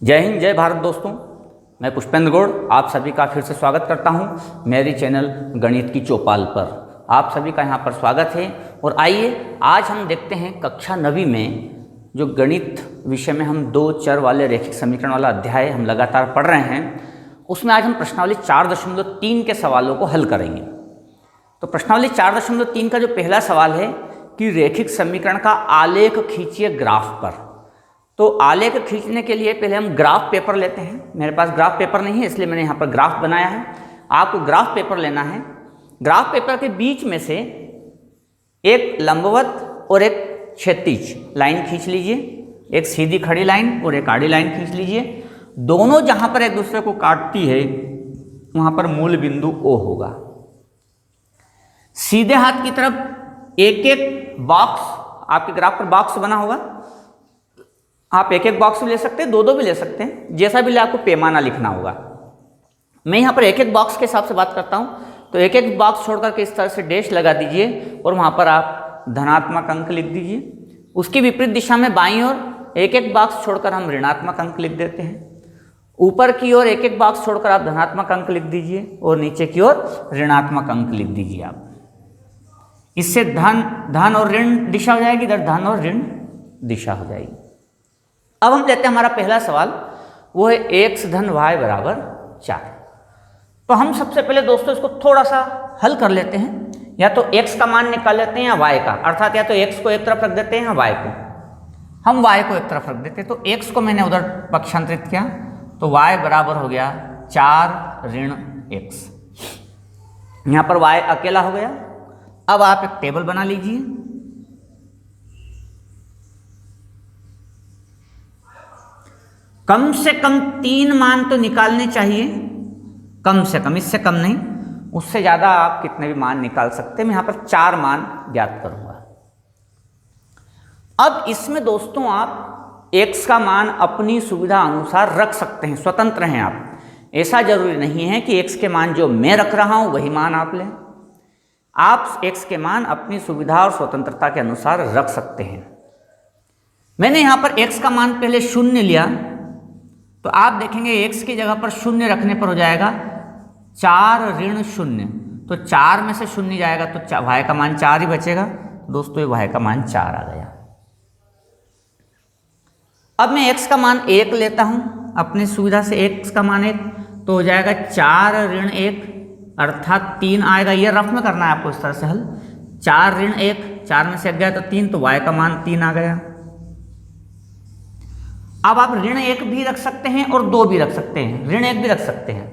जय हिंद, जय भारत दोस्तों। मैं पुष्पेंद्र गौड़ आप सभी का फिर से स्वागत करता हूं मेरी चैनल गणित की चौपाल पर। आप सभी का यहां पर स्वागत है। और आइए आज हम देखते हैं कक्षा 9वीं में जो गणित विषय में हम दो चर वाले रैखिक समीकरण वाला अध्याय हम लगातार पढ़ रहे हैं, उसमें आज हम प्रश्नावली 4.3 के सवालों को हल करेंगे। तो प्रश्नावली 4.3 का जो पहला सवाल है कि रैखिक समीकरण का आलेख खींचिए ग्राफ पर। तो आलेख खींचने के लिए पहले हम ग्राफ पेपर लेते हैं। मेरे पास ग्राफ पेपर नहीं है, इसलिए मैंने यहाँ पर ग्राफ बनाया है। आपको ग्राफ पेपर लेना है। ग्राफ पेपर के बीच में से एक लंबवत और एक क्षैतिज लाइन खींच लीजिए, एक सीधी खड़ी लाइन और एक आड़ी लाइन खींच लीजिए। दोनों जहाँ पर एक दूसरे को काटती है वहाँ पर मूल बिंदु O होगा। सीधे हाथ की तरफ एक एक बॉक्स, आपके ग्राफ पर बॉक्स बना होगा, आप एक एक बॉक्स भी ले सकते हैं, दो भी ले सकते हैं, जैसा भी ले आपको पैमाना लिखना होगा। मैं यहाँ पर एक एक बॉक्स के हिसाब से बात करता हूँ। तो एक एक बॉक्स छोड़कर के इस तरह से डैश लगा दीजिए और वहाँ पर आप धनात्मक अंक लिख दीजिए। उसकी विपरीत दिशा में बाईं ओर एक एक बॉक्स छोड़कर हम ऋणात्मक अंक लिख देते हैं। ऊपर की ओर एक एक बॉक्स छोड़कर आप धनात्मक अंक लिख दीजिए और नीचे की ओर ऋणात्मक अंक लिख दीजिए आप। इससे धन और ऋण दिशा हो जाएगी, इधर धन और ऋण दिशा हो जाएगी। अब हम लेते हैं हमारा पहला सवाल, वो है x धन y बराबर 4। तो हम सबसे पहले दोस्तों इसको थोड़ा सा हल कर लेते हैं। या तो x का मान निकाल लेते हैं या y का, अर्थात या तो x को एक तरफ रख देते हैं या y को। हम y को एक तरफ रख देते हैं। तो x को मैंने उधर पक्षांतरित किया तो y बराबर हो गया 4 ऋण x। यहाँ पर y अकेला हो गया। अब आप एक टेबल बना लीजिए। कम से कम 3 मान तो निकालने चाहिए, कम से कम, इससे कम नहीं, उससे ज़्यादा आप कितने भी मान निकाल सकते हैं। मैं यहाँ पर 4 मान ज्ञात करूँगा। अब इसमें दोस्तों आप x का मान अपनी सुविधा अनुसार रख सकते हैं, स्वतंत्र हैं आप। ऐसा जरूरी नहीं है कि x के मान जो मैं रख रहा हूँ वही मान आप लें। आप x के मान अपनी सुविधा और स्वतंत्रता के अनुसार रख सकते हैं। मैंने यहाँ पर x का मान पहले 0 लिया, तो आप देखेंगे x की जगह पर 0 रखने पर हो जाएगा 4 ऋण 0। तो 4 में से 0 जाएगा तो y का मान 4 ही बचेगा। दोस्तों ये y का मान 4 आ गया। अब मैं x का मान 1 लेता हूँ अपनी सुविधा से। x का मान 1 तो हो जाएगा 4 ऋण 1 अर्थात 3 आएगा। ये रफ में करना है आपको इस तरह से हल। 4 ऋण 1, 4 में से 1 गया तो 3, तो y का मान 3 आ गया। अब आप ऋण 1 भी रख सकते हैं और 2 भी रख सकते हैं, ऋण 1 भी रख सकते हैं।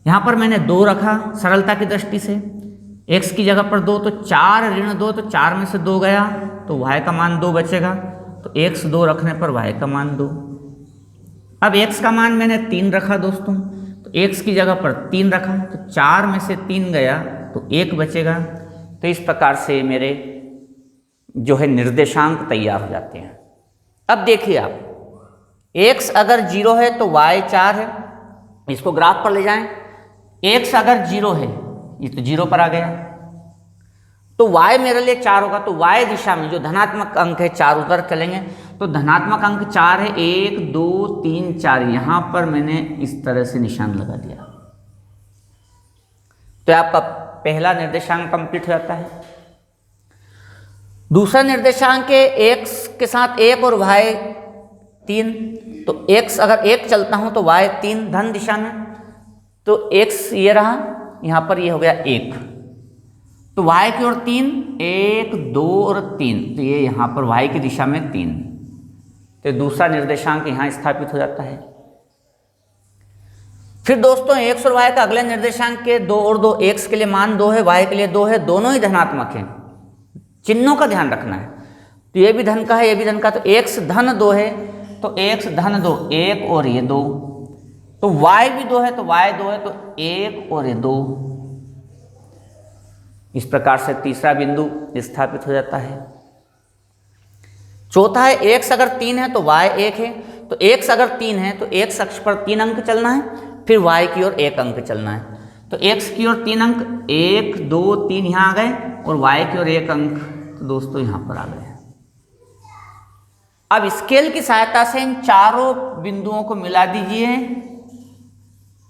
यहाँ पर मैंने 2 रखा सरलता की दृष्टि से, x की जगह पर 2, तो 4 ऋण 2, तो 4 में से 2 गया तो y का मान 2 बचेगा। तो x 2 रखने पर y का मान 2। अब x का मान मैंने 3 रखा दोस्तों, तो x की जगह पर 3 रखा, तो 4 में से 3 गया तो 1 बचेगा। तो इस प्रकार से मेरे जो है निर्देशांक तैयार हो जाते हैं। अब देखिए आप, x अगर 0 है तो y 4 है, इसको ग्राफ पर ले जाएं। x अगर 0 है, ये तो 0 पर आ गया, तो y मेरे लिए 4 होगा। तो y दिशा में जो धनात्मक अंक है 4 उधर चलेंगे, तो धनात्मक अंक 4 है, 1 2 3 4। यहाँ पर मैंने इस तरह से निशान लगा दिया। तो आपका पहला निर्देशांक कंप्लीट हो जाता है। दूसरा निर्देशांक है x के साथ 1 और y 3। तो x अगर 1 चलता हूं तो y 3 धन दिशा में, तो x ये रहा, यहां पर ये हो गया 1, तो y की ओर 3, 1 2 और 3, तो ये यहां पर y की दिशा में 3। तो दूसरा निर्देशांक यहां स्थापित हो जाता है। फिर दोस्तों x और y का अगले निर्देशांक के 2 और 2, x के लिए मान 2 है, y के लिए 2 है, दोनों ही धनात्मक हैं। चिन्हों का ध्यान रखना है। तो ये भी धन का है, ये भी धन का, तो x धन 2 है, तो x धन 2, 1 और ये 2, तो y भी 2 है, तो y 2 है, तो 1 और ये 2। इस प्रकार से तीसरा बिंदु स्थापित हो जाता है। चौथा है x अगर 3 है तो y 1 है, तो x अगर 3 है तो x अक्ष पर 3 अंक चलना है, फिर y की ओर 1 अंक चलना है। तो x की ओर 3 अंक, 1 2 3 यहाँ आ गए, और y की ओर 1 अंक तो दोस्तों यहाँ पर आ गए। अब स्केल की सहायता से इन चारों बिंदुओं को मिला दीजिए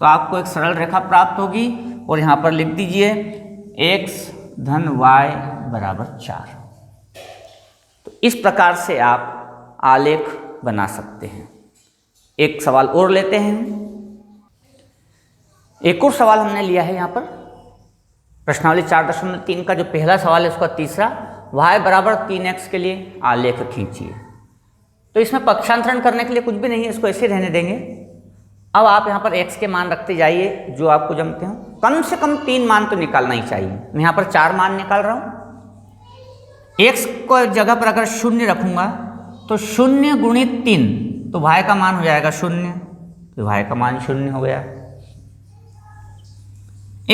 तो आपको एक सरल रेखा प्राप्त होगी और यहाँ पर लिख दीजिए x धन y बराबर 4। तो इस प्रकार से आप आलेख बना सकते हैं। एक सवाल और लेते हैं। एक और सवाल हमने लिया है यहाँ पर प्रश्नावली 4.3 का जो पहला सवाल है उसका तीसरा, y बराबर 3x के लिए आलेख खींचिए। तो इसमें पक्षांतरण करने के लिए कुछ भी नहीं है, इसको ऐसे रहने देंगे। अब आप यहाँ पर x के मान रखते जाइए जो आपको जमते हो। कम से कम 3 मान तो निकालना ही चाहिए। मैं यहाँ पर 4 मान निकाल रहा हूँ। x को जगह पर अगर 0 रखूँगा तो 0 गुणित 3 तो y का मान हो जाएगा 0, तो y का मान 0 हो गया।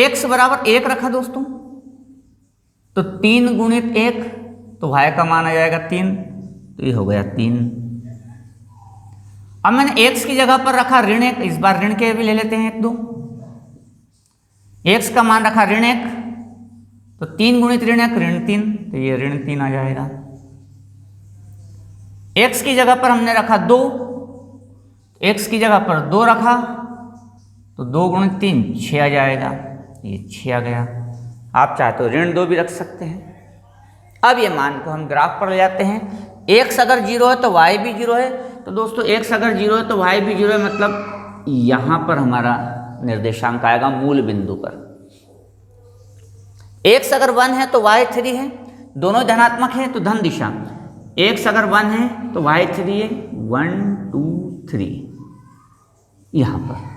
x बराबर 1 रखा दोस्तों तो 3 गुणित 1 तो y का मान आ जाएगा 3, तो ये हो गया 3। अब मैंने x की जगह पर रखा ऋण 1, इस बार ऋण के भी ले लेते हैं 1 2। x का मान रखा ऋण 1 तो 3 गुणित ऋण 1 ऋण 3, तो ये ऋण 3 आ जाएगा। x की जगह पर हमने रखा 2, x की जगह पर 2 रखा तो 2 गुणित 3 6 आ जाएगा, ये 6 आ गया। आप चाहे तो ऋण 2 भी रख सकते हैं। अब ये मान को हम ग्राफ पर ले जाते हैं। x अगर 0 है तो y भी 0 है, तो दोस्तों x अगर 0 है तो y भी 0 है, मतलब यहाँ पर हमारा निर्देशांक आएगा मूल बिंदु पर। x अगर 1 है तो y 3 है, दोनों धनात्मक है तो धन दिशा। x अगर 1 है तो y 3 है, 1 2 3 यहाँ पर।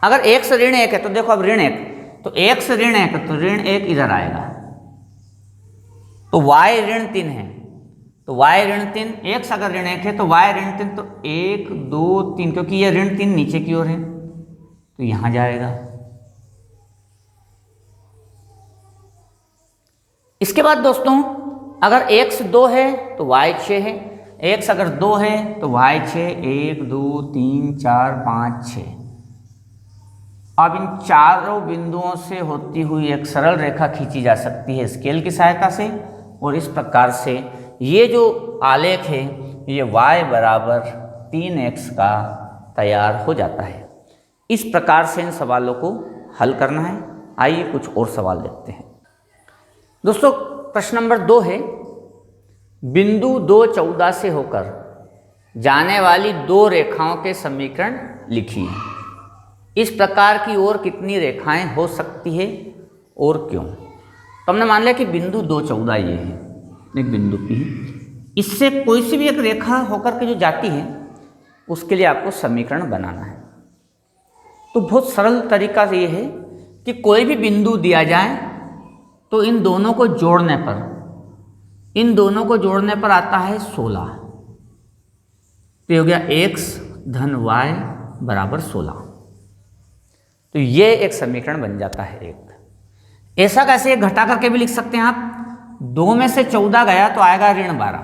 अगर x ऋण 1 है तो देखो अब ऋण 1, तो x ऋण 1 तो ऋण 1 इधर आएगा, तो y ऋण 3 है तो y ऋण 3, x अगर ऋण 1 है तो y ऋण 3, तो 1 2 3, क्योंकि ये ऋण 3 नीचे की ओर है तो यहां जाएगा। इसके बाद दोस्तों अगर x 2 है तो y 6 है, x अगर 2 है तो y 6, 1 2 3 4 5 6। अब इन चारों बिंदुओं से होती हुई एक सरल रेखा खींची जा सकती है स्केल की सहायता से, और इस प्रकार से ये जो आलेख है ये y बराबर 3x का तैयार हो जाता है। इस प्रकार से इन सवालों को हल करना है। आइए कुछ और सवाल देखते हैं। दोस्तों प्रश्न नंबर 2 है, बिंदु 2 14 से होकर जाने वाली 2 रेखाओं के समीकरण लिखिए। इस प्रकार की और कितनी रेखाएं हो सकती है और क्यों? तो हमने मान लिया कि बिंदु 2 14 ये है, एक बिंदु P, इससे कोई सी भी एक रेखा होकर के जो जाती है उसके लिए आपको समीकरण बनाना है। तो बहुत सरल तरीका ये है कि कोई भी बिंदु दिया जाए तो इन दोनों को जोड़ने पर आता है 16, तो हो गया x धन y बराबर 16। तो ये एक समीकरण बन जाता है एक। ऐसा कैसे घटा करके भी लिख सकते हैं आप, 2 में से 14 गया तो आएगा ऋण 12।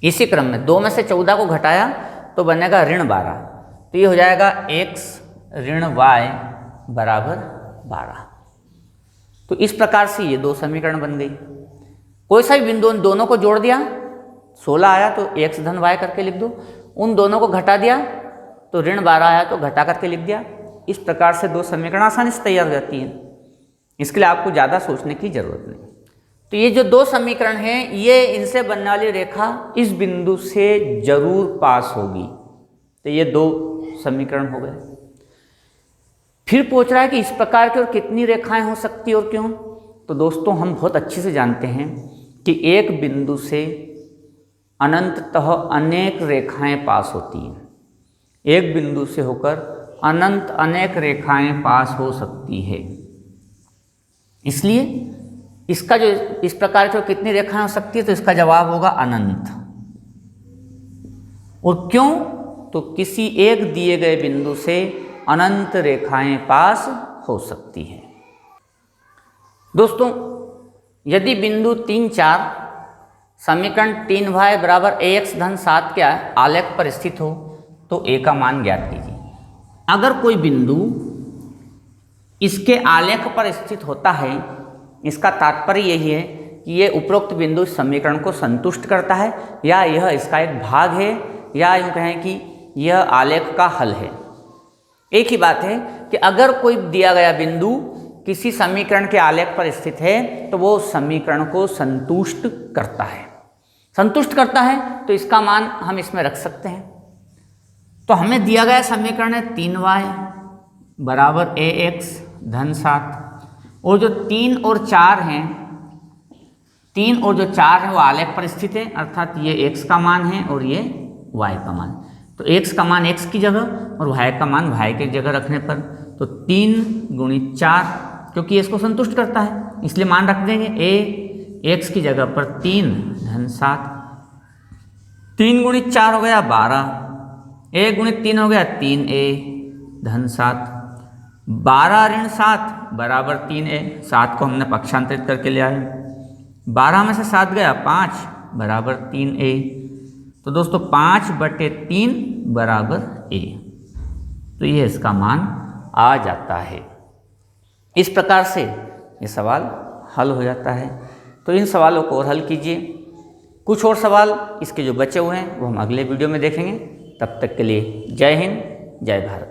इसी क्रम में 2 में से 14 को घटाया तो बनेगा ऋण 12, तो ये हो जाएगा x ऋण y बराबर 12। तो इस प्रकार से ये 2 समीकरण बन गई। कोई सा भी बिंदु उन दोनों को जोड़ दिया, 16 आया तो x धन y करके लिख दो, उन दोनों को घटा दिया तो ऋण 12 आया तो घटा करके लिख दिया। इस प्रकार से 2 समीकरण आसानी से तैयार हो जाती है। इसके लिए आपको ज़्यादा सोचने की जरूरत नहीं। तो ये जो 2 समीकरण हैं, ये इनसे बनने वाली रेखा इस बिंदु से जरूर पास होगी। तो ये 2 समीकरण हो गए। फिर पूछ रहा है कि इस प्रकार की और कितनी रेखाएं हो सकती और क्यों? तो दोस्तों हम बहुत अच्छे से जानते हैं कि एक बिंदु से अनंततः अनेक रेखाएं पास होती हैं। एक बिंदु से होकर अनंत अनेक रेखाएं पास हो सकती है। इसलिए इसका जो इस प्रकार की कितनी रेखाएं हो सकती है, तो इसका जवाब होगा अनंत। और क्यों? तो किसी एक दिए गए बिंदु से अनंत रेखाएं पास हो सकती हैं। दोस्तों यदि बिंदु 3 4 समीकरण 3y बराबर ax धन 7 के आलेख पर स्थित हो तो a का मान ज्ञात कीजिए। अगर कोई बिंदु इसके आलेख पर स्थित होता है, इसका तात्पर्य यही है कि ये उपरोक्त बिंदु इस समीकरण को संतुष्ट करता है या यह इसका एक भाग है, या यूँ कहें कि यह आलेख का हल है। एक ही बात है कि अगर कोई दिया गया बिंदु किसी समीकरण के आलेख पर स्थित है तो वो उस समीकरण को संतुष्ट करता है। संतुष्ट करता है तो इसका मान हम इसमें रख सकते हैं। तो हमें दिया गया समीकरण है 3y बराबर ax धन 7, और जो 3 और 4 हैं, 3 और जो 4 है वो आलेख पर स्थित है, अर्थात ये x का मान है और ये y का मान। तो x का मान x की जगह और y का मान y की जगह रखने पर तो 3 × 4, क्योंकि इसको संतुष्ट करता है इसलिए मान रख देंगे a x की जगह पर 3 धन 7, 3 × 4 हो गया 12, a × 3 हो गया 3a धन 7, 12 ऋण 7 बराबर 3a। 7 को हमने पक्षांतरित करके लिया है, 12 में से 7 गया 5 बराबर 3a। तो दोस्तों 5/3 बराबर a, तो ये इसका मान आ जाता है। इस प्रकार से ये सवाल हल हो जाता है। तो इन सवालों को और हल कीजिए। कुछ और सवाल इसके जो बचे हुए हैं वो हम अगले वीडियो में देखेंगे। तब तक के लिए जय हिंद, जय भारत।